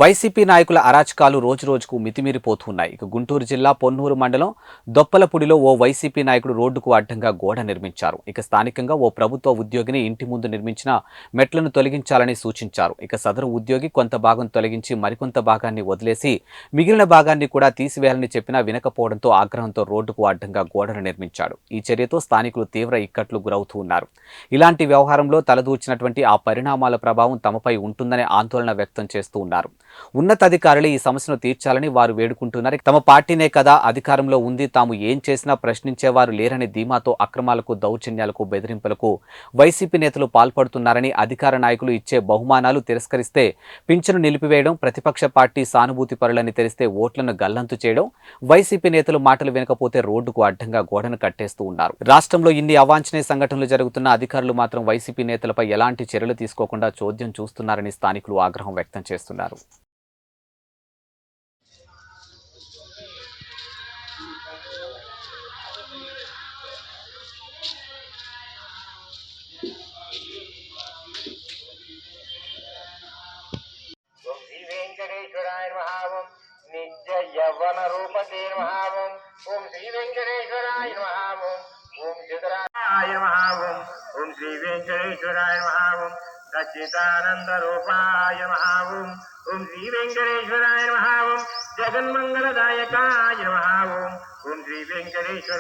YCP నాయకుల అరాచకాలు రోజురోజుకు మితిమీరిపోతున్నాయి. ఇక గుంటూరు జిల్లా పొన్నూరు మండలం దొప్పలపూడిలో ఓ వైసీపీ నాయకుడు రోడ్డుకు అడ్డంగా గోడ నిర్మించారు. ఇక స్థానికంగా ఓ ప్రభుత్వ ఉద్యోగిని ఇంటి ముందు నిర్మించిన మెట్లను తొలగించాలని సూచించారు. ఇక సదరు ఉద్యోగి కొంత భాగం తొలగించి మరికొంత భాగాన్ని వదిలేసి మిగిలిన భాగాన్ని కూడా తీసివేయాలని చెప్పినా వినకపోవడంతో ఆగ్రహంతో రోడ్డుకు అడ్డంగా గోడను నిర్మించాడు. ఈ చర్యతో స్థానికులు తీవ్ర ఇక్కట్లు గురవుతూ ఉన్నారు. ఇలాంటి వ్యవహారంలో తలదూర్చినటువంటి ఆ పరిణామాల ప్రభావం తమపై ఉంటుందనే ఆందోళన వ్యక్తం చేస్తూ ఉన్నారు. ఉన్నతాధికారులు ఈ సమస్యను తీర్చాలని వారు వేడుకుంటున్నారు. తమ పార్టీనే కదా అధికారంలో ఉంది, తాము ఏం చేసినా ప్రశ్నించేవారు లేరని ధీమాతో అక్రమాలకు, దౌర్జన్యాలకు, బెదిరింపులకు వైసీపీ నేతలు పాల్పడుతున్నారని, అధికార నాయకులు ఇచ్చే బహుమానాలు తిరస్కరిస్తే పింఛను నిలిపివేయడం, ప్రతిపక్ష పార్టీ సానుభూతి పరులని తెలిస్తే ఓట్లను గల్లంతు చేయడం, వైసీపీ నేతలు మాటలు వినకపోతే రోడ్డుకు అడ్డంగా గోడను కట్టేస్తూ ఉన్నారు. రాష్ట్రంలో ఇన్ని అవాంఛనీయ సంఘటనలు జరుగుతున్న అధికారులు మాత్రం వైసీపీ నేతలపై ఎలాంటి చర్యలు తీసుకోకుండా చోద్యం చూస్తున్నారని స్థానికులు ఆగ్రహం వ్యక్తం చేస్తున్నారు. నిత్య యవ్వన రూపతే మహావం ఓం శ్రీ వెంకటేశ్వరాయ మహావం ఓం సిద్ధరాయ మహావం ఓం శ్రీ వెంకటేశ్వరాయ మహావం సచ్చిదానంద రూపాయ మహావం ఓం శ్రీ వెంకటేశ్వరాయ మహావం జగన్మంగళదాయకాయ మహావం ఓం శ్రీ వెంకటేశ్వర